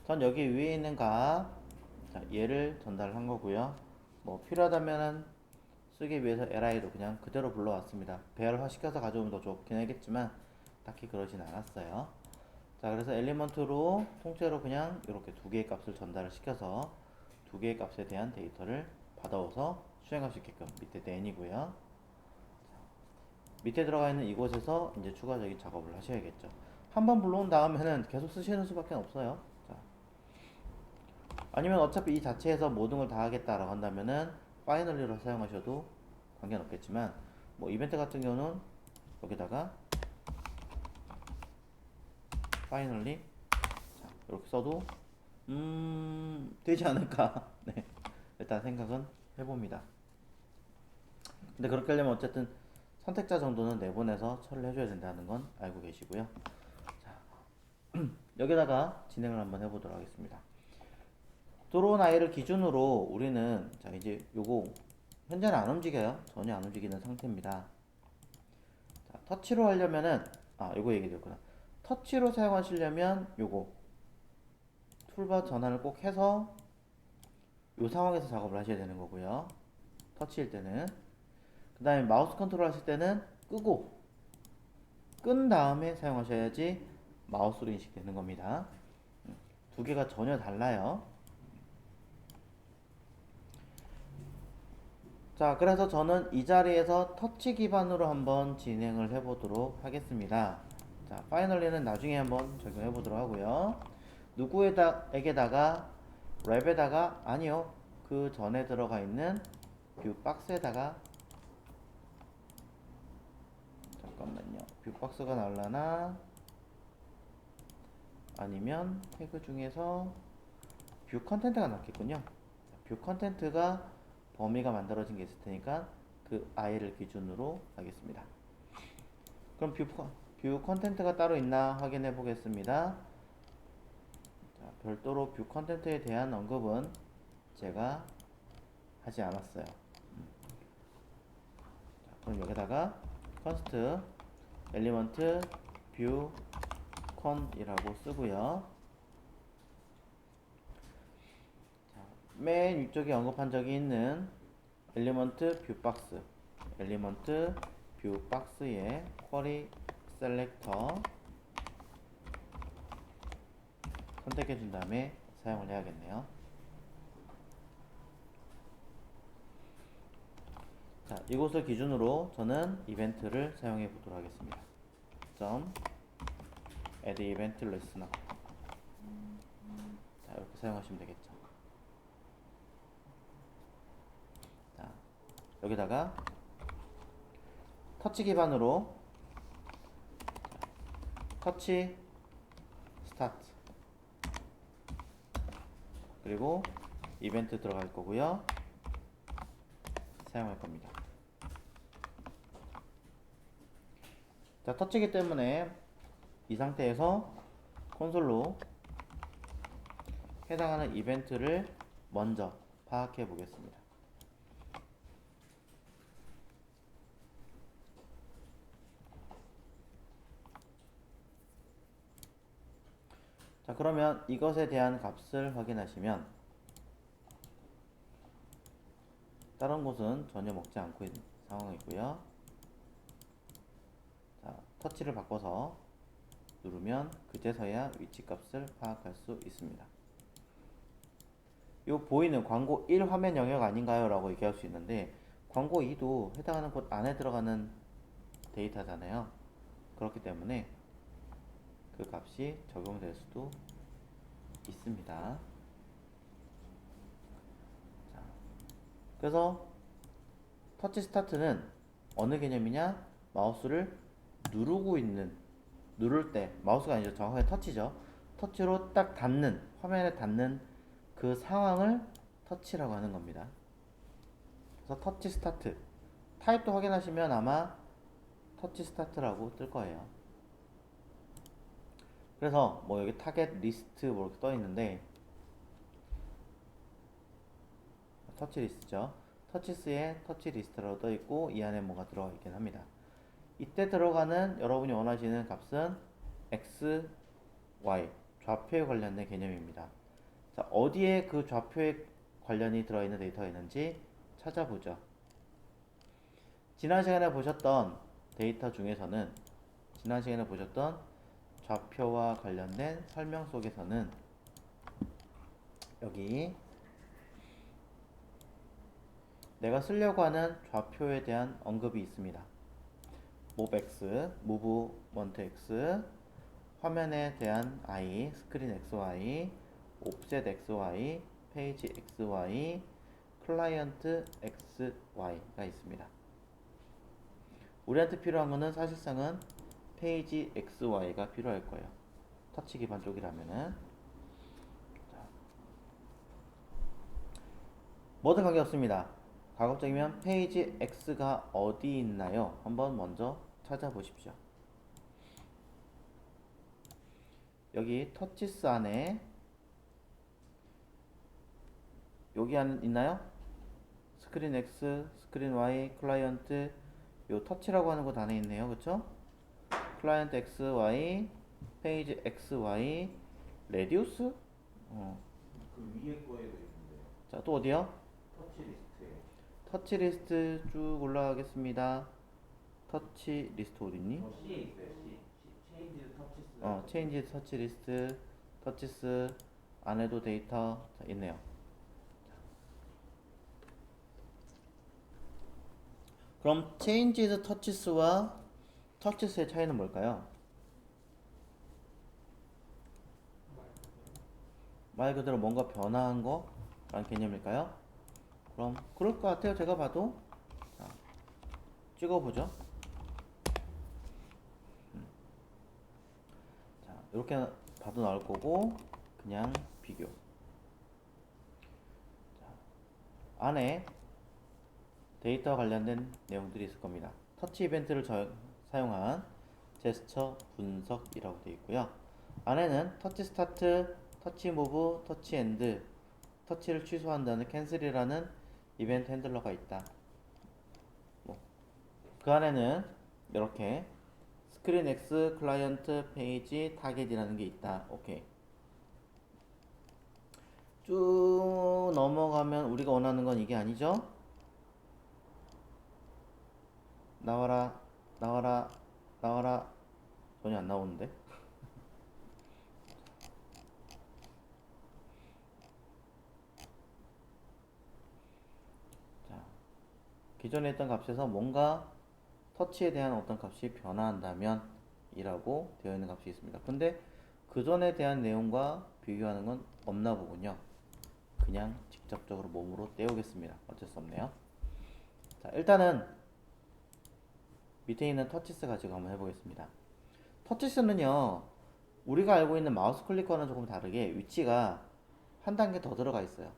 전 여기 위에 있는 값, 자, 얘를 전달한 거고요. 뭐 필요하다면은 쓰기 위해서 li도 그냥 그대로 불러왔습니다. 배열화 시켜서 가져오면 더 좋긴 하겠지만 딱히 그러진 않았어요. 자, 그래서 엘리먼트로 통째로 그냥 이렇게 두 개의 값을 전달을 시켜서 두 개의 값에 대한 데이터를 받아오서 수행할 수 있게끔 밑에 n이고요. 밑에 들어가 있는 이곳에서 이제 추가적인 작업을 하셔야겠죠. 한번 불러온 다음에는 계속 쓰시는 수밖에 없어요. 자, 아니면 어차피 이 자체에서 모든 걸 다 하겠다라고 한다면은 파이널리로 사용하셔도 관계는 없겠지만 뭐 이벤트 같은 경우는 여기다가 파이널리 이렇게 써도 되지 않을까 네, 일단 생각은 해봅니다. 근데 그렇게 하려면 어쨌든 선택자 정도는 내보내서 처리를 해줘야 된다는 건 알고 계시고요. 자, 여기다가 진행을 한번 해보도록 하겠습니다. 들어온 아이를 기준으로 우리는 자 이제 요거 현재는 안 움직여요. 전혀 안 움직이는 상태입니다. 자, 터치로 하려면은 요거 얘기드렸구나. 터치로 사용하시려면 요거 툴바 전환을 꼭 해서 요 상황에서 작업을 하셔야 되는 거고요. 터치일 때는 그 다음에 마우스 컨트롤 하실 때는 끄고 끈 다음에 사용하셔야지 마우스로 인식되는 겁니다. 두 개가 전혀 달라요. 자, 그래서 저는 이 자리에서 터치 기반으로 한번 진행을 해보도록 하겠습니다. 자, 파이널리는 나중에 한번 적용해 보도록 하고요. 누구에게다가 랩에다가 아니요, 그 전에 들어가 있는 뷰 박스에다가 잠깐만요, 뷰 박스가 나올라나 아니면 태그 중에서 뷰 컨텐트가 나왔겠군요. 뷰 컨텐트가 범위가 만들어진 게 있을 테니까 그 아이를 기준으로 하겠습니다. 그럼 뷰 컨텐트가 따로 있나 확인해 보겠습니다. 자, 별도로 뷰 컨텐트에 대한 언급은 제가 하지 않았어요. 자, 그럼 여기다가 const element 뷰 con이라고 쓰고요. 자, 맨 위쪽에 언급한 적이 있는 엘리먼트 뷰 박스, 엘리먼트 뷰 박스에 쿼리 셀렉터 선택해 준 다음에 사용을 해야겠네요. 자, 이곳을 기준으로 저는 이벤트를 사용해 보도록 하겠습니다. add event listener. 자, 이렇게 사용하시면 되겠죠. 자, 여기다가 터치 기반으로 터치 스타트 그리고 이벤트 들어갈 거고요. 사용할 겁니다. 자, 터치기 때문에 이 상태에서 콘솔로 해당하는 이벤트를 먼저 파악해 보겠습니다. 자, 그러면 이것에 대한 값을 확인하시면 다른 곳은 전혀 먹지 않고 있는 상황이고요. 자, 터치를 바꿔서 누르면 그제서야 위치 값을 파악할 수 있습니다. 요 보이는 광고 1 화면 영역 아닌가요? 라고 얘기할 수 있는데 광고 2도 해당하는 곳 안에 들어가는 데이터잖아요. 그렇기 때문에 그 값이 적용될 수도 있습니다. 자, 그래서 터치 스타트는 어느 개념이냐? 마우스를 누르고 있는, 누를 때 마우스가 아니죠, 정확하게 터치죠. 터치로 딱 닿는, 화면에 닿는 그 상황을 터치라고 하는 겁니다. 그래서 터치 스타트 타입도 확인하시면 아마 터치 스타트라고 뜰 거예요. 그래서 뭐 여기 타겟 리스트 뭐 이렇게 떠 있는데 터치 리스트죠. 터치스에 터치 리스트라고 떠 있고 이 안에 뭐가 들어가 있긴 합니다. 이때 들어가는 여러분이 원하시는 값은 x, y 좌표에 관련된 개념입니다. 자, 어디에 그 좌표에 관련이 들어있는 데이터가 있는지 찾아보죠. 지난 시간에 보셨던 데이터 중에서는 지난 시간에 보셨던 좌표와 관련된 설명 속에서는 여기 내가 쓰려고 하는 좌표에 대한 언급이 있습니다. movX, movement X, 화면에 대한 I, 스크린 XY, offset XY, 페이지 XY, 클라이언트 XY가 있습니다. 우리한테 필요한 거는 사실상은 페이지 XY가 필요할 거예요. 터치 기반 쪽이라면은. 뭐든 관계없습니다. 가급적이면 페이지 X가 어디 있나요? 한번 먼저 찾아보십시오. 여기 터치스 안에 여기 안에 있나요? 스크린 X, 스크린 Y, 클라이언트 요 터치라고 하는 곳 안에 있네요. 그쵸? 클라이언트 X, Y, 페이지 X, Y, 레디우스? 그 위에 거에도 있는데 자, 또 어디요? 터치 리스트에 터치 리스트 쭉 올라가겠습니다. 터치 리스트 어딨니? C에 있어요. 체인지 터치스. 체인지 터치 리스트, 터치스 안에도 데이터 자, 있네요. 그럼 체인지드 터치스와 터치스의 차이는 뭘까요? 말 그대로 뭔가 변화한 거라는 개념일까요? 그럼 그럴 것 같아요. 제가 봐도. 자, 찍어보죠. 자, 이렇게 봐도 나올 거고 그냥 비교. 자, 안에 데이터와 관련된 내용들이 있을 겁니다. 터치 이벤트를 사용한 제스처 분석이라고 되어 있고요. 안에는 터치 스타트, 터치 무브, 터치 엔드, 터치를 취소한다는 캔슬이라는 이벤트 핸들러가 있다. 그 안에는 이렇게 스크린 X, 클라이언트, 페이지, 타겟이라는 게 있다. 오케이. 쭉 넘어가면 우리가 원하는 건 이게 아니죠? 나와라, 나와라, 나와라. 전혀 안 나오는데? 자, 기존에 있던 값에서 뭔가 터치에 대한 어떤 값이 변화한다면 이라고 되어 있는 값이 있습니다. 근데 그 전에 대한 내용과 비교하는 건 없나 보군요. 그냥 직접적으로 몸으로 떼우겠습니다. 어쩔 수 없네요. 자, 일단은 밑에 있는 터치스 가지고 한번 해보겠습니다. 터치스는요, 우리가 알고 있는 마우스 클릭과는 조금 다르게 위치가 한 단계 더 들어가 있어요.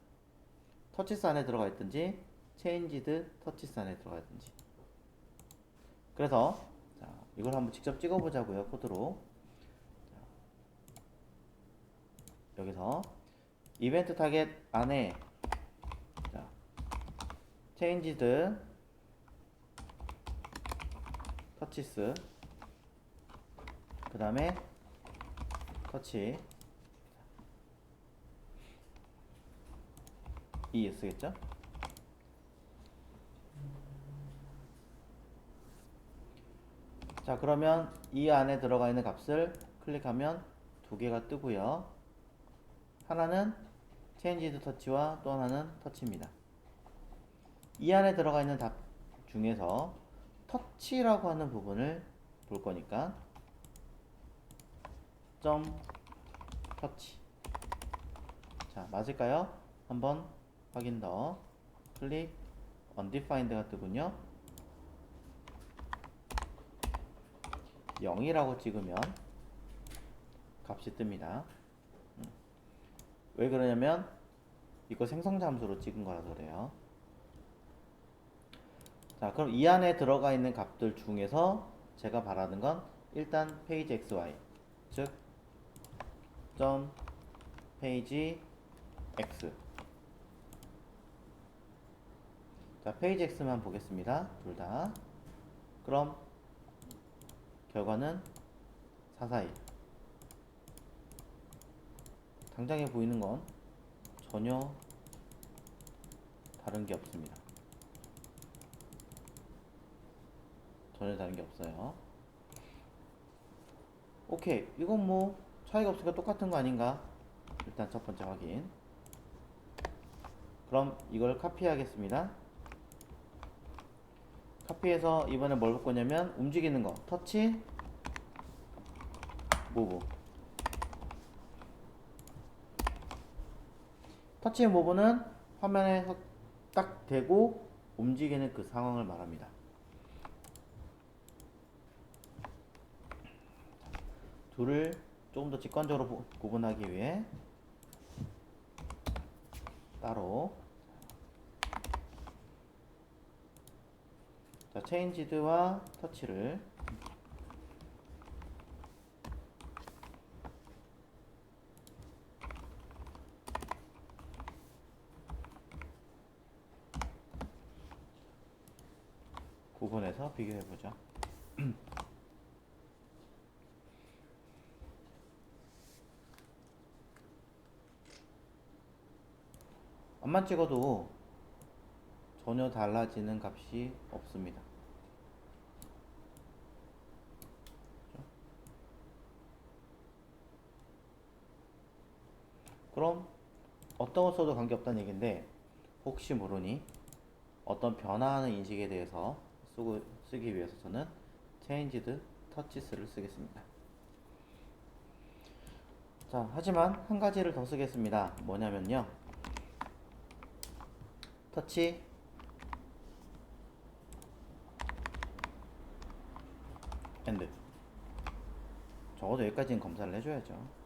터치스 안에 들어가 있든지 체인지드 터치스 안에 들어가 있든지. 그래서 자, 이걸 한번 직접 찍어보자고요. 코드로. 자, 여기서 이벤트 타겟 안에 자, 체인지드 터치스 그 다음에 터치 이 쓰겠죠? 자, 그러면 이 안에 들어가 있는 값을 클릭하면 두 개가 뜨고요. 하나는 체인지드 터치와 또 하나는 터치입니다. 이 안에 들어가 있는 답 중에서 터치라고 하는 부분을 볼 거니까 점 터치. 자, 맞을까요? 한번 확인 더. 클릭 undefined가 뜨군요. 0이라고 찍으면 값이 뜹니다. 왜 그러냐면 이거 생성 잠수로 찍은 거라서 그래요. 자, 그럼 이 안에 들어가 있는 값들 중에서 제가 바라는 건 일단 페이지 XY, 즉 점 페이지 X. 자, 페이지 X만 보겠습니다. 둘 다. 그럼 결과는 441. 당장에 보이는 건 전혀 다른 게 없습니다. 전혀 다른 게 없어요. 오케이, 이건 뭐 차이가 없으니까 똑같은 거 아닌가? 일단 첫 번째 확인. 그럼 이걸 카피하겠습니다. 카피해서 이번에 뭘 볼 거냐면 움직이는 거 터치 모브. 터치 모브는 화면에 딱 대고 움직이는 그 상황을 말합니다. 둘을 조금 더 직관적으로 구분하기 위해 따로 자, 체인지드와 터치를 구분해서 비교해보죠. 앞만 찍어도 전혀 달라지는 값이 없습니다. 그럼 어떤 걸 써도 관계없다는 얘기인데 혹시 모르니 어떤 변화하는 인식에 대해서 쓰기 위해서 저는 changed touches를 쓰겠습니다. 자, 하지만 한 가지를 더 쓰겠습니다. 뭐냐면요, 터치 앤드. 적어도 여기까지는 검사를 해줘야죠.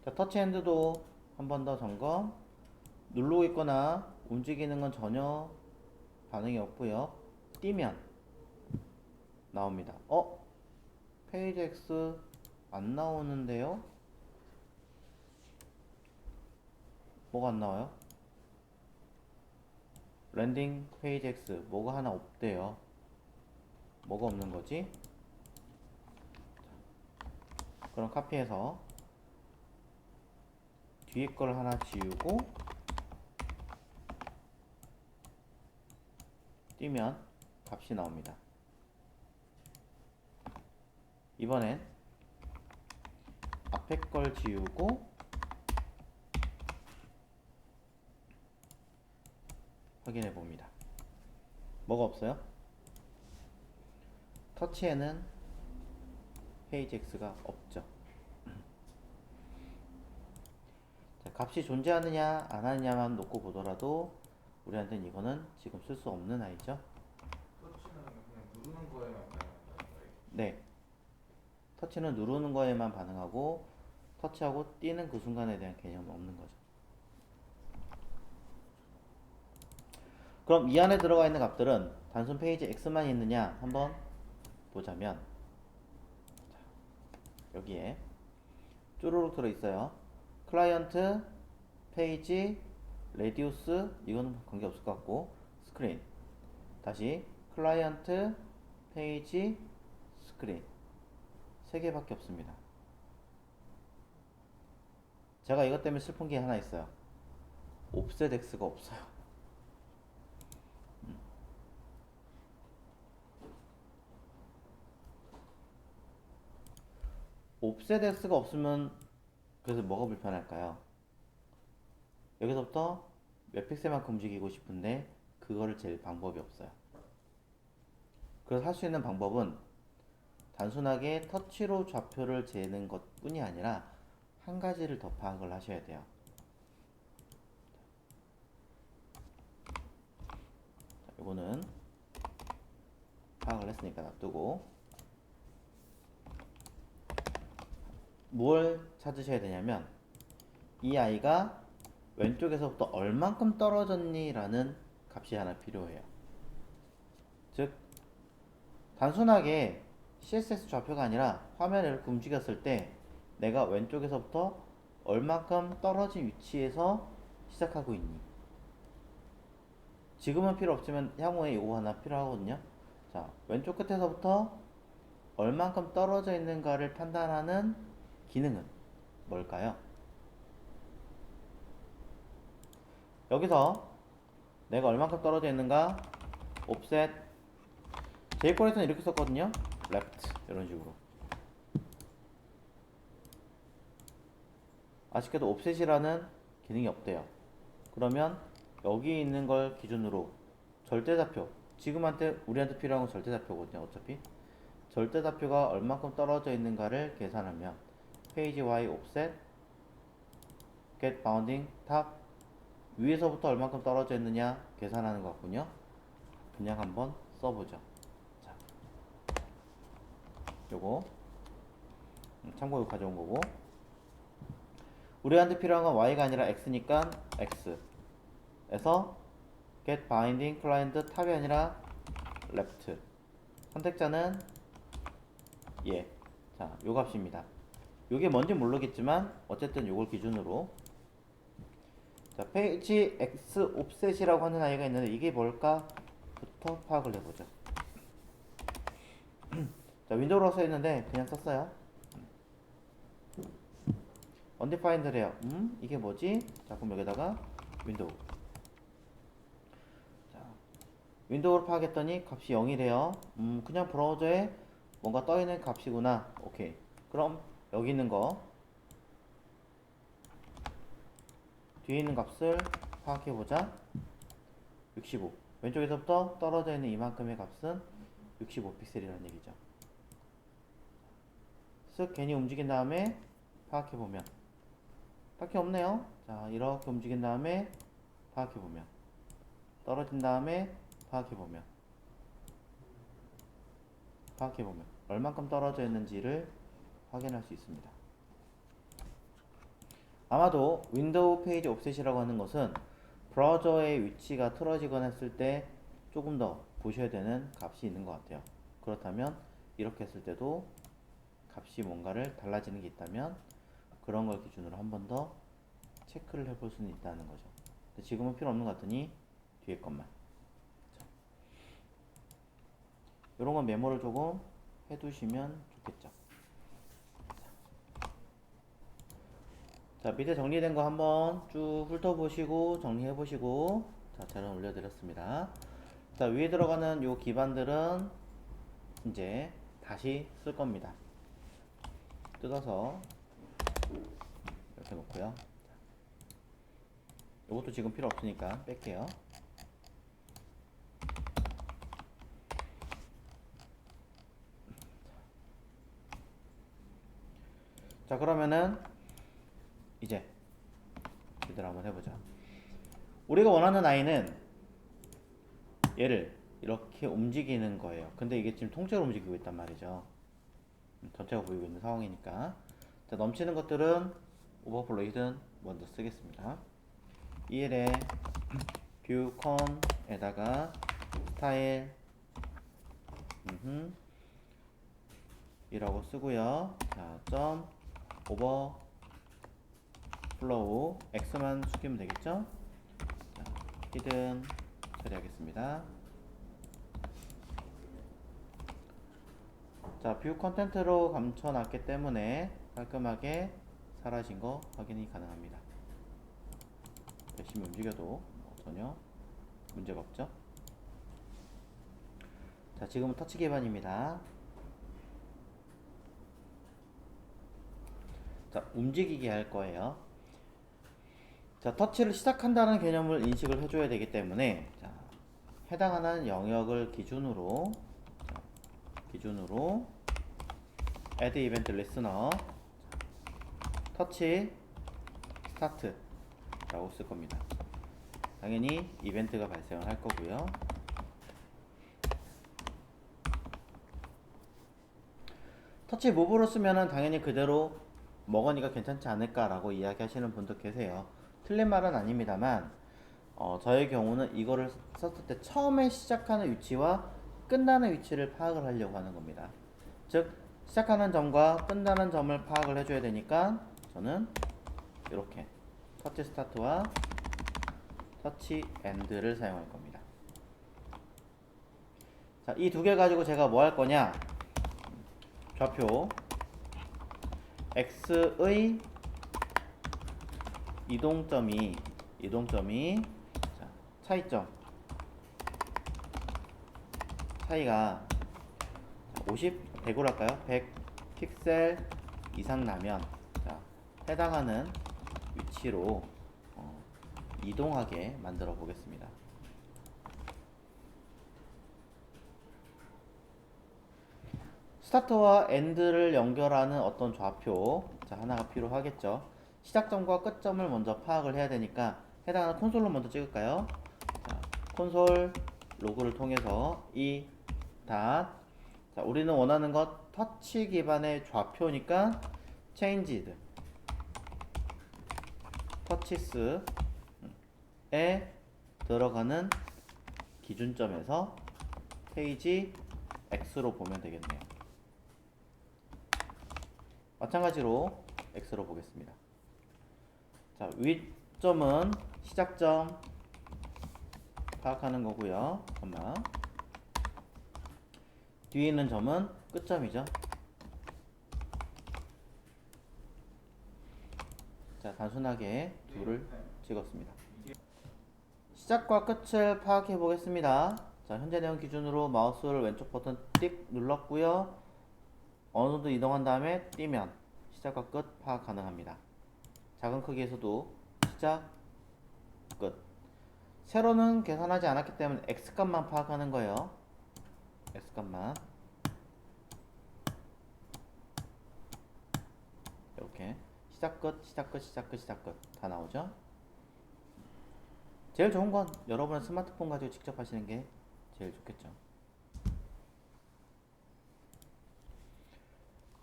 자, 터치 핸드도 한 번 더 점검. 누르고 있거나 움직이는 건 전혀 반응이 없고요. 띄면 나옵니다. 페이지 X 안 나오는데요? 뭐가 안 나와요? 랜딩 페이지 X 뭐가 하나 없대요. 뭐가 없는 거지? 그럼 카피해서 뒤에 걸 하나 지우고 띄면 값이 나옵니다. 이번엔 앞에 걸 지우고 확인해 봅니다. 뭐가 없어요? 터치에는 페이지 X가 없죠. 자, 값이 존재하느냐 안 하느냐만 놓고 보더라도 우리한테는 이거는 지금 쓸 수 없는 아이죠. 터치는 그냥 누르는 거에만 반응한다는 거예요? 네, 터치는 누르는 거에만 반응하고 터치하고 띄는 그 순간에 대한 개념은 없는 거죠. 그럼 이 안에 들어가 있는 값들은 단순 페이지 X만 있느냐 한번 보자면, 여기에 쭈루룩 들어있어요. 클라이언트, 페이지, 레디우스, 이거는 관계없을 것 같고, 스크린. 다시 클라이언트, 페이지, 스크린. 3개밖에 없습니다. 제가 이것 때문에 슬픈 게 하나 있어요. 옵셋 X가 없어요. 옵셋 X가 없으면 그래서 뭐가 불편할까요? 여기서부터 몇 픽셀만큼 움직이고 싶은데 그거를 잴 방법이 없어요. 그래서 할 수 있는 방법은 단순하게 터치로 좌표를 재는 것 뿐이 아니라 한 가지를 더 파악을 하셔야 돼요. 자, 이거는 파악을 했으니까 놔두고, 뭘 찾으셔야 되냐면 이 아이가 왼쪽에서부터 얼만큼 떨어졌니 라는 값이 하나 필요해요. 즉 단순하게 CSS 좌표가 아니라 화면을 이렇게 움직였을 때 내가 왼쪽에서부터 얼만큼 떨어진 위치에서 시작하고 있니? 지금은 필요 없지만 향후에 이거 하나 필요하거든요. 자, 왼쪽 끝에서부터 얼만큼 떨어져 있는가를 판단하는 기능은 뭘까요? 여기서 내가 얼만큼 떨어져 있는가 offset jQuery에서는 이렇게 썼거든요. left 이런 식으로. 아쉽게도 offset이라는 기능이 없대요. 그러면 여기 있는 걸 기준으로 절대좌표, 지금한테 우리한테 필요한 건 절대좌표거든요. 어차피 절대좌표가 얼만큼 떨어져 있는가를 계산하면 페이지 Y offset get bounding top 위에서부터 얼만큼 떨어져 있느냐 계산하는 것 같군요. 그냥 한번 써보죠. 자, 요거 참고로 가져온 거고, 우리한테 필요한 건 Y가 아니라 X니까 X 에서 get binding client 탑이 아니라 left, 선택자는 예. 자, 요 값입니다. 요게 뭔지 모르겠지만 어쨌든 요걸 기준으로, 자, 페이지 X offset이라고 하는 아이가 있는데 이게 뭘까부터 파악을 해보죠. 자, 윈도우로 써 있는데 그냥 썼어요. undefined래요. 이게 뭐지? 자, 그럼 여기다가 윈도우. 자, 윈도우로 파악했더니 값이 0이래요. 그냥 브라우저에 뭔가 떠 있는 값이구나. 오케이. 그럼 여기 있는 거 뒤에 있는 값을 파악해보자. 65. 왼쪽에서부터 떨어져 있는 이만큼의 값은 65픽셀이라는 얘기죠. 쓱 괜히 움직인 다음에 파악해보면 딱히 없네요. 자, 이렇게 움직인 다음에 파악해보면 떨어진 다음에 파악해보면 얼만큼 떨어져 있는지를 확인할 수 있습니다. 아마도 윈도우 페이지 옵셋이라고 하는 것은 브라우저의 위치가 틀어지거나 했을 때 조금 더 보셔야 되는 값이 있는 것 같아요. 그렇다면 이렇게 했을 때도 값이 뭔가를 달라지는 게 있다면 그런 걸 기준으로 한 번 더 체크를 해볼 수는 있다는 거죠. 근데 지금은 필요 없는 것 같으니 뒤에 것만. 이런 건 메모를 조금 해두시면 좋겠죠. 자, 밑에 정리된 거 한번 쭉 훑어보시고 정리해보시고, 자, 저는 올려드렸습니다. 자, 위에 들어가는 요 기반들은 이제 다시 쓸 겁니다. 뜯어서 이렇게 놓고요. 요것도 지금 필요 없으니까 뺄게요. 자, 그러면은 이제 제대로 한번 해보자. 우리가 원하는 아이는 얘를 이렇게 움직이는 거예요. 근데 이게 지금 통째로 움직이고 있단 말이죠. 전체가 보이고 있는 상황이니까. 자, 넘치는 것들은 오버플로이든 먼저 쓰겠습니다. EL에 뷰컨에다가 스타일 이라고 쓰고요. 자, 점 오버플로우 X만 숙이면 되겠죠? 자, 히든 처리하겠습니다. 자, 뷰 컨텐트로 감춰놨기 때문에 깔끔하게 사라진 거 확인이 가능합니다. 열심히 움직여도 전혀 문제가 없죠. 자, 지금은 터치 기반입니다. 자, 움직이게 할 거예요. 자, 터치를 시작한다는 개념을 인식을 해줘야 되기 때문에, 자, 해당하는 영역을 기준으로 add event listener 터치 스타트 라고 쓸 겁니다. 당연히 이벤트가 발생을 할 거고요. 터치 무브로 쓰면은 당연히 그대로 먹으니까 괜찮지 않을까 라고 이야기하시는 분도 계세요. 틀린 말은 아닙니다만 저의 경우는 이거를 썼을 때 처음에 시작하는 위치와 끝나는 위치를 파악을 하려고 하는 겁니다. 즉 시작하는 점과 끝나는 점을 파악을 해줘야 되니까 저는 이렇게 터치 스타트와 터치 엔드를 사용할 겁니다. 자, 이 두 개 가지고 제가 뭐 할 거냐? 좌표 x의 이동점이 자, 차이점 차이가 50, 100으로 할까요? 100 픽셀 이상 나면 자, 해당하는 위치로 이동하게 만들어 보겠습니다. 스타트와 엔드를 연결하는 어떤 좌표 자, 하나가 필요하겠죠. 시작점과 끝점을 먼저 파악을 해야 되니까 해당하는 콘솔로 먼저 찍을까요? 자, 콘솔 로그를 통해서 이 닷. 자, 우리는 원하는 것 터치 기반의 좌표니까 changed 터치스에 들어가는 기준점에서 페이지 X로 보면 되겠네요. 마찬가지로 X로 보겠습니다. 자, 윗점은 시작점 파악하는 거고요. 뒤에 있는 점은 끝점이죠. 자, 단순하게 둘을 찍었습니다. 시작과 끝을 파악해 보겠습니다. 자, 현재 내용 기준으로 마우스를 왼쪽 버튼 띡 눌렀고요. 어느 정도 이동한 다음에 띄면 시작과 끝 파악 가능합니다. 작은 크기에서도 시작, 끝. 세로는 계산하지 않았기 때문에 X값만 파악하는 거예요. X값만 이렇게 시작 끝 시작 끝 시작 끝 시작 끝 다 나오죠. 제일 좋은 건 여러분의 스마트폰 가지고 직접 하시는 게 제일 좋겠죠.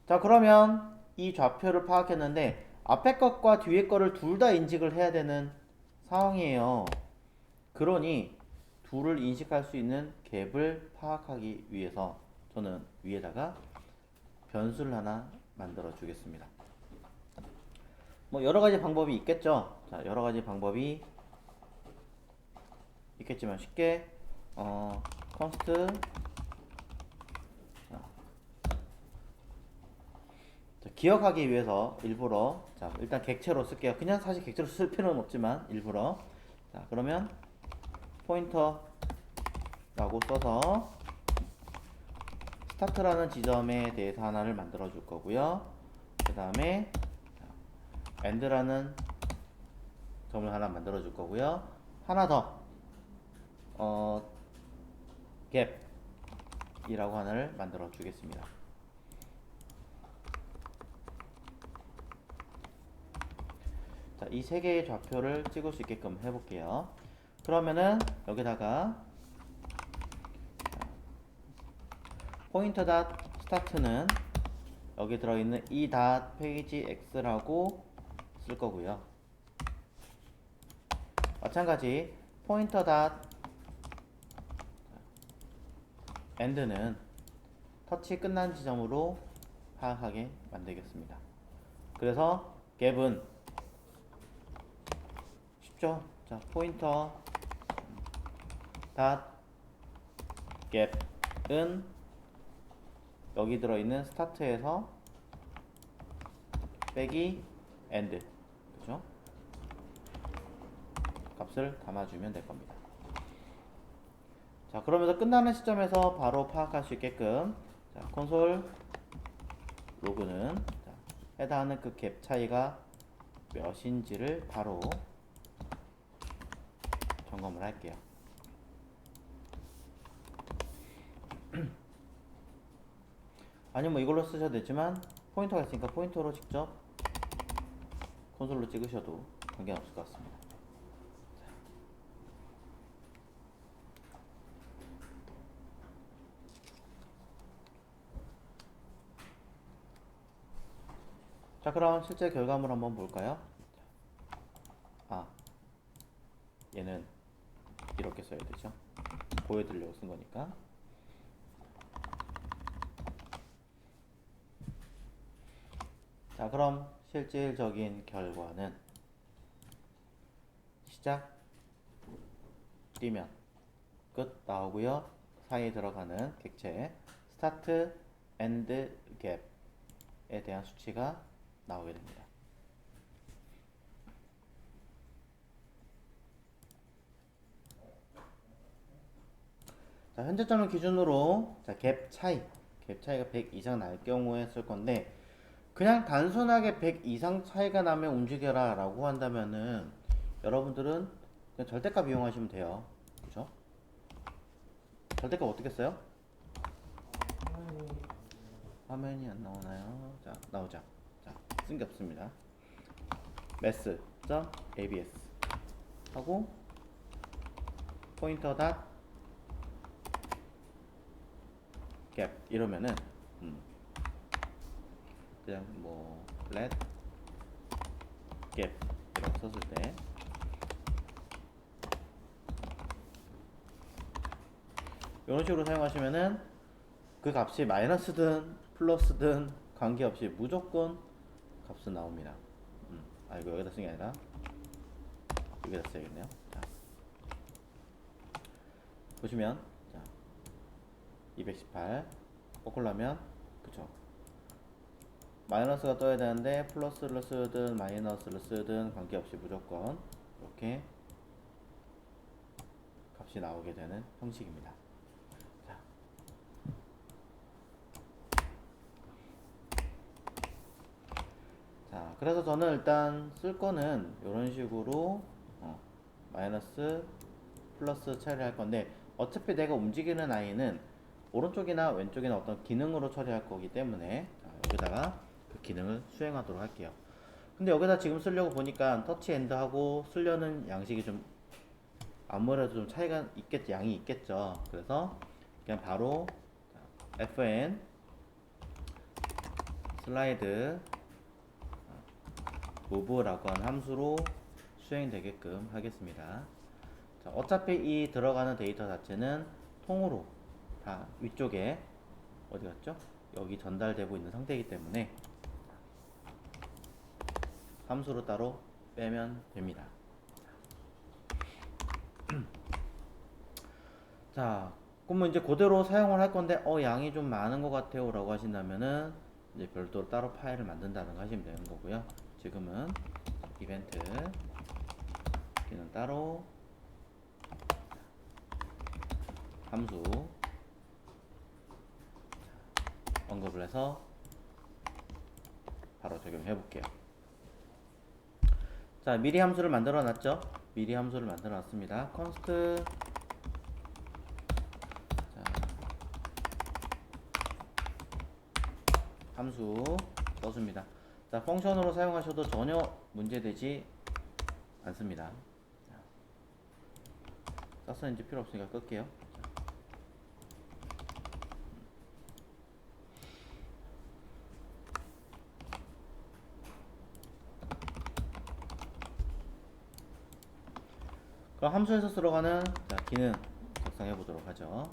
자, 그러면 이 좌표를 파악했는데 앞에 것과 뒤에 거를 둘 다 인식을 해야 되는 상황이에요. 그러니 둘을 인식할 수 있는 갭을 파악하기 위해서 저는 위에다가 변수를 하나 만들어 주겠습니다. 뭐 여러 가지 방법이 있겠죠. 자, 여러 가지 방법이 있겠지만 쉽게 const 자, 기억하기 위해서 일부러 자, 일단 객체로 쓸게요. 그냥 사실 객체로 쓸 필요는 없지만 일부러 자, 그러면 포인터라고 써서 스타트라는 지점에 대해서 하나를 만들어 줄 거고요. 그 다음에 엔드라는 점을 하나 만들어 줄 거고요. 하나 더 갭이라고 하나를 만들어 주겠습니다. 자, 이 세 개의 좌표를 찍을 수 있게끔 해볼게요. 그러면은 여기다가 포인터 닷 스타트는 여기 들어있는 이 닷 페이지 X라고 쓸 거고요. 마찬가지 포인터 닷 엔드는 터치 끝난 지점으로 파악하게 만들겠습니다. 그래서 갭은 쉽죠? 자, 포인터 닷 갭은 여기 들어있는 스타트에서 빼기 엔드 그죠? 값을 담아주면 될 겁니다. 자, 그러면서 끝나는 시점에서 바로 파악할 수 있게끔 자, 콘솔 로그는 자, 해당하는 그 갭 차이가 몇인지를 바로 점검을 할게요. 아니면 뭐 이걸로 쓰셔도 되지만 포인터가 있으니까 포인터로 직접 콘솔로 찍으셔도 관계없을 것 같습니다. 자, 그럼 실제 결과물 한번 볼까요? 아, 얘는 이렇게 써야 되죠. 보여드리려고 쓴 거니까. 자, 그럼 실질적인 결과는 시작 뛰면 끝 나오고요. 사이에 들어가는 객체 스타트 엔드 갭에 대한 수치가 나오게 됩니다. 자, 현재점을 기준으로 자, 갭 차이가 100 이상 날 경우에 쓸 건데 그냥 단순하게 100 이상 차이가 나면 움직여라 라고 한다면은 여러분들은 그냥 절대값 이용하시면 돼요. 그죠? 절대값 어떻게 써요? 화면이 안 나오나요? 자, 나오자. 자, 쓴 게 없습니다. mass.abs 하고 포인터 닷 갭 이러면은 그냥 뭐 let 갭 이렇게 썼을 때 이런 식으로 사용하시면은 그 값이 마이너스든 플러스든 관계없이 무조건 값은 나옵니다. 아 이거 여기다 쓴 게 아니라 여기다 써야겠네요. 자, 보시면 자, 218 꺾으려면 그쵸 마이너스가 떠야 되는데 플러스를 쓰든 마이너스를 쓰든 관계없이 무조건 이렇게 값이 나오게 되는 형식입니다. 자, 그래서 저는 일단 쓸 거는 이런 식으로 마이너스 플러스 처리할 건데 어차피 내가 움직이는 아이는 오른쪽이나 왼쪽이나 어떤 기능으로 처리할 거기 때문에 자, 여기다가 그 기능을 수행하도록 할게요. 근데 여기다 지금 쓰려고 보니까 터치 엔드 하고 쓰려는 양식이 좀 아무래도 좀 차이가 있겠죠. 양이 있겠죠. 그래서 그냥 바로 fn 슬라이드 move라고 하는 함수로 수행되게끔 하겠습니다. 자, 어차피 이 들어가는 데이터 자체는 통으로 다 위쪽에 어디 갔죠? 여기 전달되고 있는 상태이기 때문에 함수로 따로 빼면 됩니다. 자, 그러면 이제 그대로 사용을 할 건데 양이 좀 많은 것 같아요 라고 하신다면은 이제 별도로 따로 파일을 만든다는 거 하시면 되는 거고요. 지금은 이벤트 기능 따로 함수 언급을 해서 바로 적용해 볼게요. 자, 미리 함수를 만들어 놨죠? 미리 함수를 만들어 놨습니다. const 함수 써줍니다. 자, 펑션으로 사용하셔도 전혀 문제되지 않습니다. 써서 이제 필요 없으니까 끌게요. 그럼 함수에서 들어가는 자, 기능 작성해 보도록 하죠.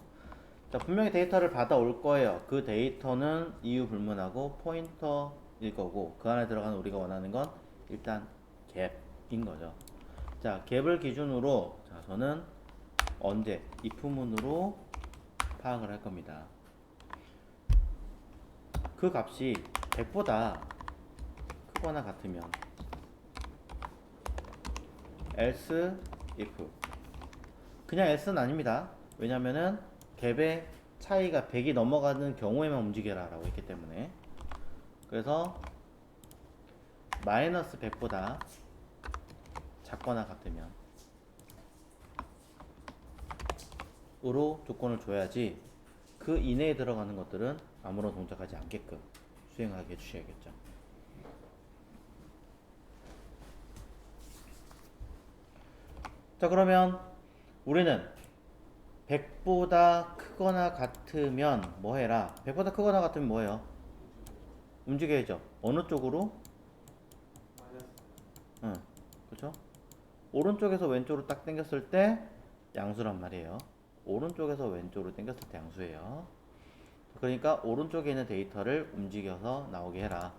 자, 분명히 데이터를 받아올 거예요. 그 데이터는 이유 불문하고 포인터일 거고 그 안에 들어가는 우리가 원하는 건 일단 갭인 거죠. 자, 갭을 기준으로 자, 저는 언제 if문으로 파악을 할 겁니다. 그 값이 100보다 크거나 같으면 else if 그냥 else는 아닙니다. 왜냐면은 갭의 차이가 100이 넘어가는 경우에만 움직여라 라고 했기 때문에 그래서 마이너스 100보다 작거나 같으면 으로 조건을 줘야지 그 이내에 들어가는 것들은 아무런 동작하지 않게끔 수행하게 해주셔야겠죠. 자, 그러면 우리는 100보다 크거나 같으면 뭐 해라? 100보다 크거나 같으면 뭐예요? 움직여야죠. 어느 쪽으로? 응, 그렇죠? 오른쪽에서 왼쪽으로 딱 당겼을 때 양수란 말이에요. 오른쪽에서 왼쪽으로 당겼을 때 양수예요. 그러니까 오른쪽에 있는 데이터를 움직여서 나오게 해라.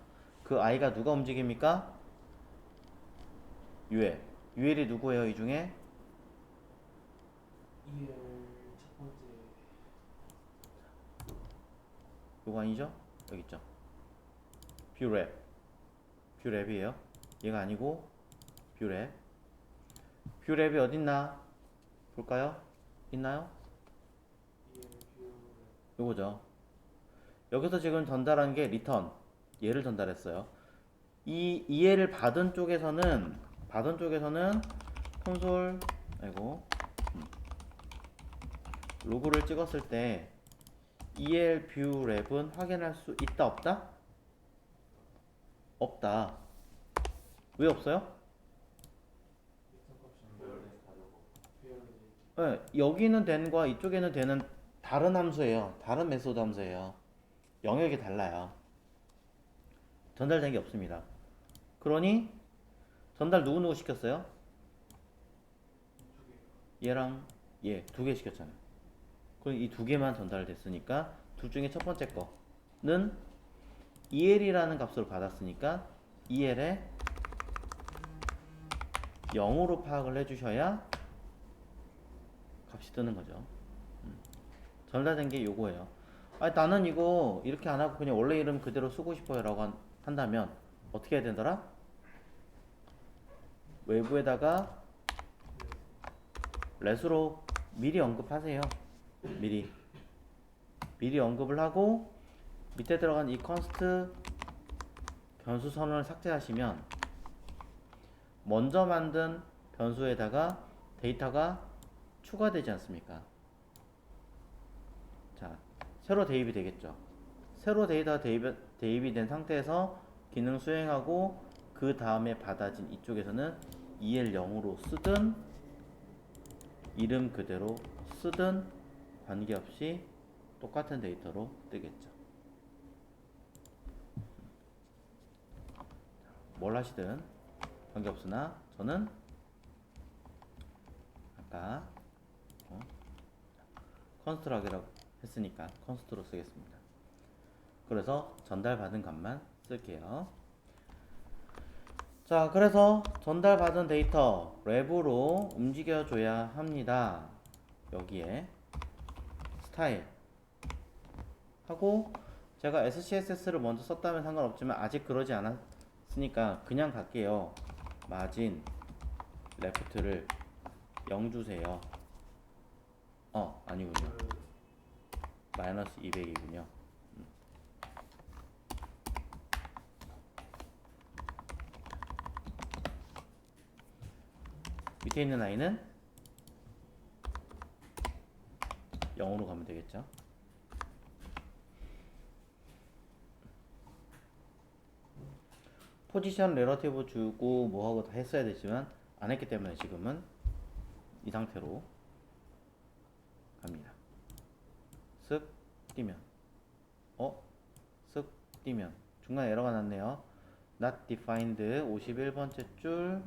그 i가 누가 움직입니까? UL. UL이 누구예요 이 중에? EL 첫 번째 요거 아니죠? 여기 있죠. 뷰랩. 뷰랩이에요. 얘가 아니고 뷰랩. 뷰랩이 어딨나? 볼까요? 있나요? EL 뷰 요거죠. 여기서 지금 전달한 게 리턴. 얘를 전달했어요. 이 EL을 받은 쪽에서는 콘솔 아이고 로그를 찍었을 때 EL 뷰 랩은 확인할 수 있다 없다? 없다. 왜 없어요? 네, 여기는 된과 이쪽에는 되는 다른 함수예요. 다른 메소드 함수예요. 영역이 달라요. 전달된 게 없습니다. 그러니 전달 누구 시켰어요? 얘랑 얘 두 개 시켰잖아요. 그럼 이 두 개만 전달됐으니까 둘 중에 첫 번째 거는 EL이라는 값으로 받았으니까 EL에 0으로 파악을 해주셔야 값이 뜨는 거죠. 전달된 게 요거예요. 아니, 나는 이거 이렇게 안 하고 그냥 원래 이름 그대로 쓰고 싶어요 라고 한다면 어떻게 해야 되더라? 외부에다가 렛으로 미리 언급하세요. 미리 언급을 하고 밑에 들어간 이 컨스트 변수 선언을 삭제하시면 먼저 만든 변수에다가 데이터가 추가되지 않습니까? 자, 새로 대입이 되겠죠. 새로 데이터가 대입이 된 상태에서 기능 수행하고 그 다음에 받아진 이쪽에서는 EL0으로 쓰든 이름 그대로 쓰든 관계없이 똑같은 데이터로 뜨겠죠. 뭘 하시든 관계없으나 저는 아까 컨스트럭이라고 했으니까 컨스트로 쓰겠습니다. 그래서 전달받은 값만 쓸게요. 자, 그래서 전달받은 데이터 랩으로 움직여줘야 합니다. 여기에 스타일 하고 제가 SCSS를 먼저 썼다면 상관없지만 아직 그러지 않았으니까 그냥 갈게요. 마진 레프트를 0 주세요. 아니군요. 마이너스 200이군요. 밑에 있는 아이는 0으로 가면 되겠죠. 포지션 레러티브 주고 뭐하고 다 했어야 되지만 안 했기 때문에 지금은 이 상태로 갑니다. 쓱 뛰면 쓱 뛰면 중간에 에러가 났네요. not defined 51번째 줄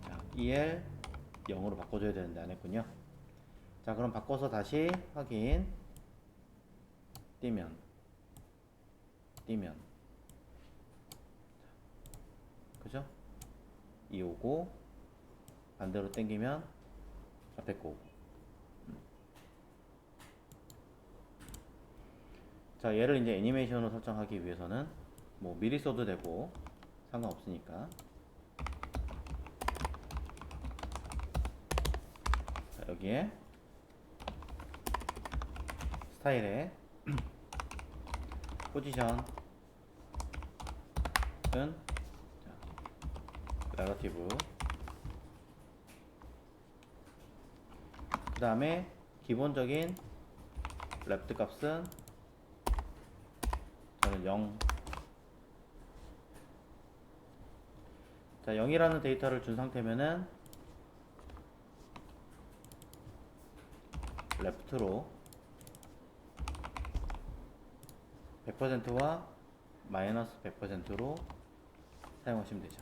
자, EL 0으로 바꿔줘야 되는데 안 했군요. 자, 그럼 바꿔서 다시 확인. 뛰면 그죠? 이 오고 반대로 당기면 앞에 거 오고. 자, 얘를 이제 애니메이션으로 설정하기 위해서는 뭐 미리 써도 되고 상관없으니까. 자, 여기에 스타일에 포지션은 레러티브 그 다음에 기본적인 랩트 값은 저는 0. 자, 0이라는 데이터를 준 상태면은 레프트로 100%와 마이너스 100%로 사용하시면 되죠.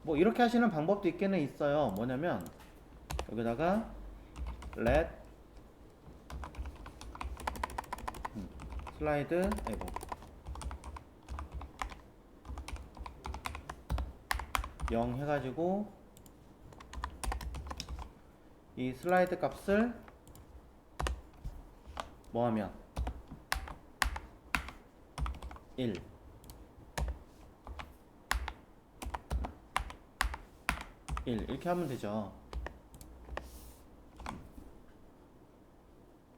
뭐 이렇게 하시는 방법도 있기는 있어요. 뭐냐면 여기다가 let 슬라이드 아이고 0 해가지고 이 슬라이드 값을 뭐하면 1 이렇게 하면 되죠.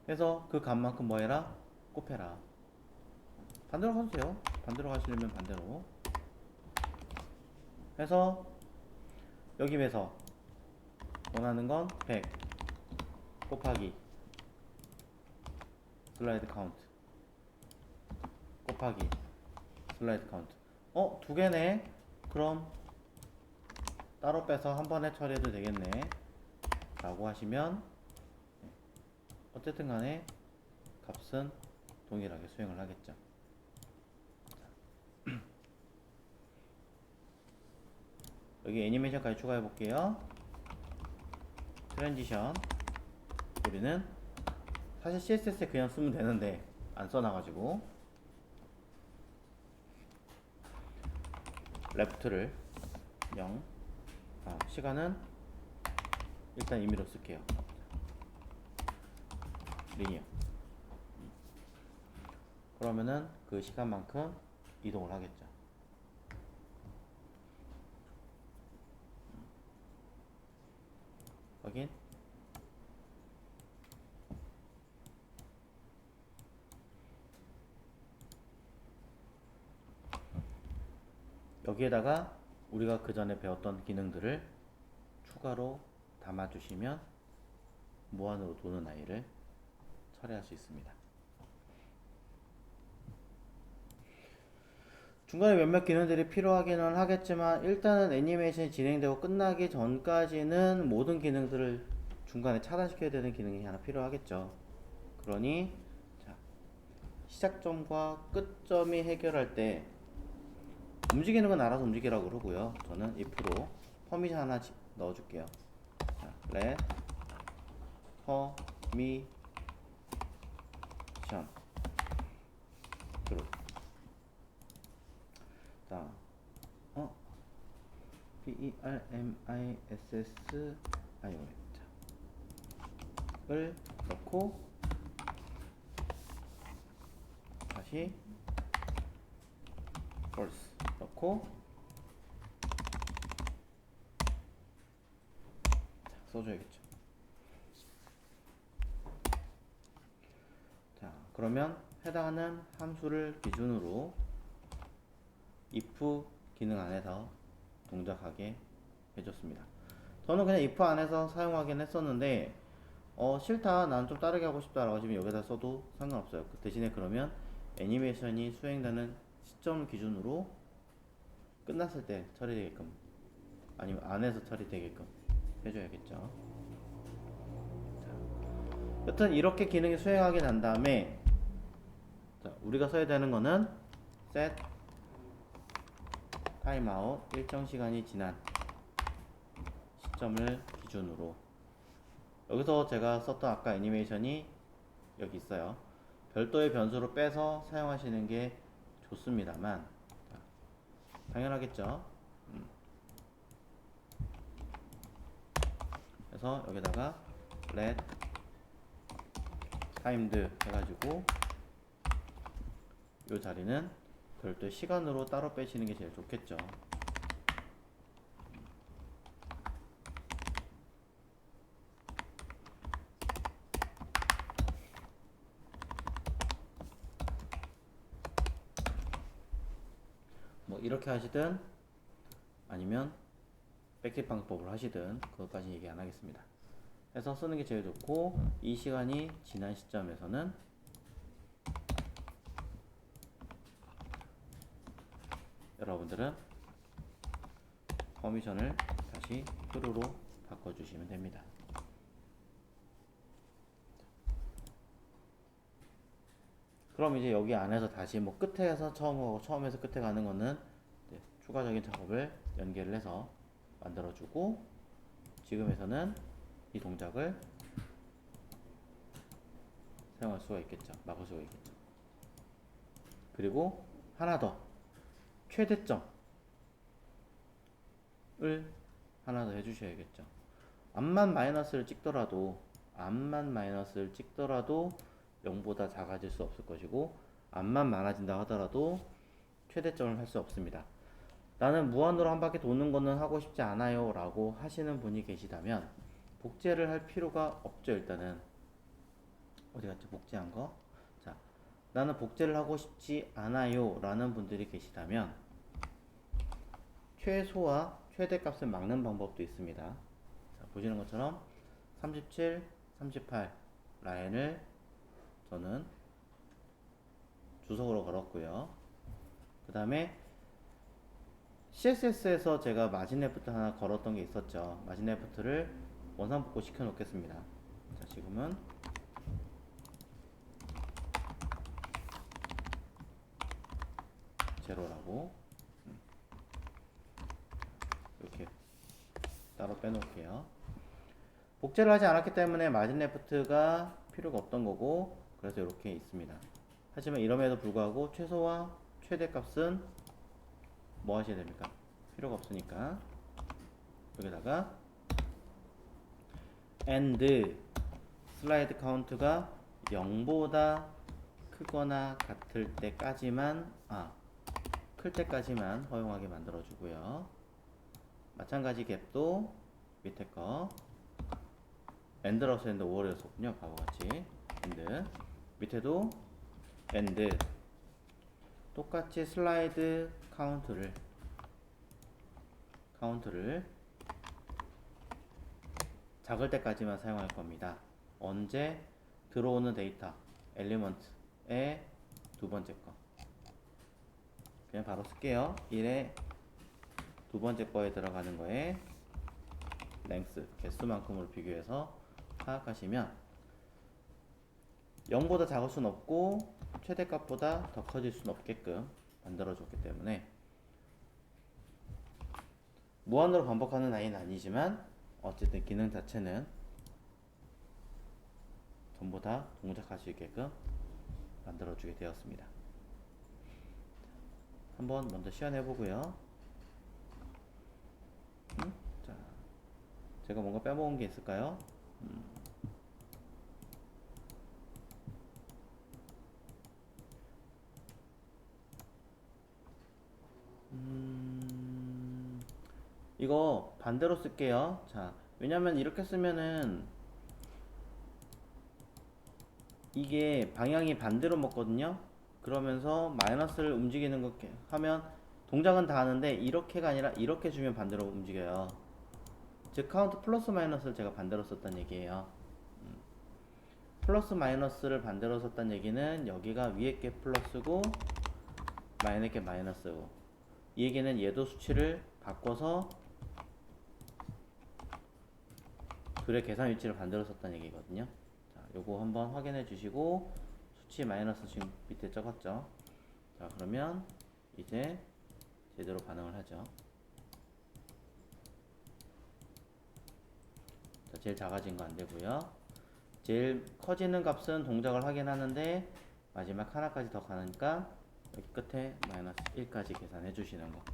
그래서 그 값만큼 뭐 해라? 곱해라. 반대로 가도 돼요. 반대로 가시려면 반대로 해서 여기 에서 원하는 건 100 곱하기 슬라이드 카운트 곱하기 슬라이드 카운트. 두 개네. 그럼 따로 빼서 한 번에 처리해도 되겠네 라고 하시면 어쨌든 간에 값은 동일하게 수행을 하겠죠. 여기 애니메이션까지 추가해 볼게요. 트랜지션. 우리는 사실 CSS에 그냥 쓰면 되는데 안 써놔가지고 레프트를 0 시간은 일단 임의로 쓸게요. 리니어. 그러면은 그 시간만큼 이동을 하겠죠. 확인. 여기에다가 우리가 그 전에 배웠던 기능들을 추가로 담아주시면 무한으로 도는 아이를 처리할 수 있습니다. 중간에 몇몇 기능들이 필요하기는 하겠지만 일단은 애니메이션이 진행되고 끝나기 전까지는 모든 기능들을 중간에 차단시켜야 되는 기능이 하나 필요하겠죠. 그러니 자, 시작점과 끝점이 해결할 때 움직이는 건 알아서 움직이라고 그러고요. 저는 if로 퍼미션 하나 넣어줄게요. 자, let permission true. 자, permission을 넣고 다시 false 넣고 써줘야겠죠. 자, 그러면 해당하는 함수를 기준으로 if 기능 안에서 동작하게 해줬습니다. 저는 그냥 if 안에서 사용하긴 했었는데 싫다, 난 좀 다르게 하고 싶다 라고 하시면 여기다 써도 상관없어요. 그 대신에 그러면 애니메이션이 수행되는 시점을 기준으로 끝났을 때 처리되게끔 아니면 안에서 처리되게끔 해줘야겠죠. 자, 여튼 이렇게 기능이 수행하게 난 다음에 자, 우리가 써야 되는 거는 set 타임아웃 일정 시간이 지난 시점을 기준으로 여기서 제가 썼던 아까 애니메이션이 여기 있어요. 별도의 변수로 빼서 사용하시는 게 좋습니다만 당연하겠죠. 그래서 여기다가 let timed 해가지고 이 자리는 별도의 시간으로 따로 빼시는 게 제일 좋겠죠. 뭐 이렇게 하시든 아니면 백팁 방법을 하시든 그것까지 얘기 안 하겠습니다. 해서 쓰는 게 제일 좋고 이 시간이 지난 시점에서는 여러분들은 퍼미션을 다시 true로 바꿔주시면 됩니다. 그럼 이제 여기 안에서 다시 뭐 끝에서 처음에서 끝에 가는 거는 추가적인 작업을 연계를 해서 만들어주고, 지금에서는 이 동작을 사용할 수가 있겠죠. 막을 수가 있겠죠. 그리고 하나 더, 최대점을 하나 더 해주셔야겠죠. 앞만 마이너스를 찍더라도 0보다 작아질 수 없을 것이고, 앞만 많아진다 하더라도 최대점을 할 수 없습니다. 나는 무한으로 한 바퀴 도는 거는 하고 싶지 않아요 라고 하시는 분이 계시다면 복제를 할 필요가 없죠. 일단은 어디 갔죠? 복제한 거. 자, 나는 복제를 하고 싶지 않아요 라는 분들이 계시다면 최소와 최대값을 막는 방법도 있습니다. 자, 보시는 것처럼 37, 38 라인을 저는 주석으로 걸었고요. 그 다음에 CSS에서 제가 마진 레프트 하나 걸었던 게 있었죠. 마진 레프트를 원상복구 시켜 놓겠습니다. 자, 지금은 제로라고 이렇게 따로 빼놓을게요. 복제를 하지 않았기 때문에 마진 레프트가 필요가 없던 거고, 그래서 이렇게 있습니다. 하지만 이럼에도 불구하고 최소와 최대값은 뭐 하셔야 됩니까? 필요가 없으니까 여기다가 and 슬라이드 카운트가 0보다 크거나 같을 때까지만, 클 때까지만 허용하게 만들어 주고요. 마찬가지 갭도 밑에 거 and라고 썼는데 5월에 썼군요. 바보같이. and 밑에도 and 똑같이 슬라이드 카운트를 작을 때까지만 사용할 겁니다. 언제? 들어오는 데이터 엘리먼트의 두 번째 거 그냥 바로 쓸게요. 1의 두 번째 거에 들어가는 거에 랭스 개수만큼으로 비교해서 파악하시면 0보다 작을 수는 없고 최대값보다 더 커질 수는 없게끔 만들어 줬기 때문에 무한으로 반복하는 아이는 아니지만 어쨌든 기능 자체는 전부 다 동작할 수 있게끔 만들어 주게 되었습니다. 한번 먼저 시연해 보고요. 자, 제가 뭔가 빼먹은 게 있을까요? 이거 반대로 쓸게요. 자, 왜냐면 이렇게 쓰면은 이게 방향이 반대로 먹거든요. 그러면서 마이너스를 움직이는 거 하면 동작은 다 하는데 이렇게가 아니라 이렇게 주면 반대로 움직여요. 즉 카운트 플러스 마이너스를 제가 반대로 썼다는 얘기예요. 플러스 마이너스를 반대로 썼다는 얘기는 여기가 위에 게 플러스고 마이너스 게 마이너스고, 이 얘기는 얘도 수치를 바꿔서 둘의 계산 위치를 반대로 썼다는 얘기거든요. 자, 요거 한번 확인해 주시고, 수치 마이너스 지금 밑에 적었죠. 자, 그러면 이제 제대로 반응을 하죠. 자, 제일 작아진 거 안 되고요. 제일 커지는 값은 동작을 하긴 하는데 마지막 하나까지 더 가니까 여기 끝에 마이너스 1까지 계산해 주시는 거.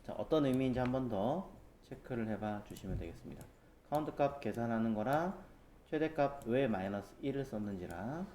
자, 어떤 의미인지 한 번 더 체크를 해봐 주시면 되겠습니다. 카운트 값 계산하는 거랑 최대값 왜 마이너스 1을 썼는지랑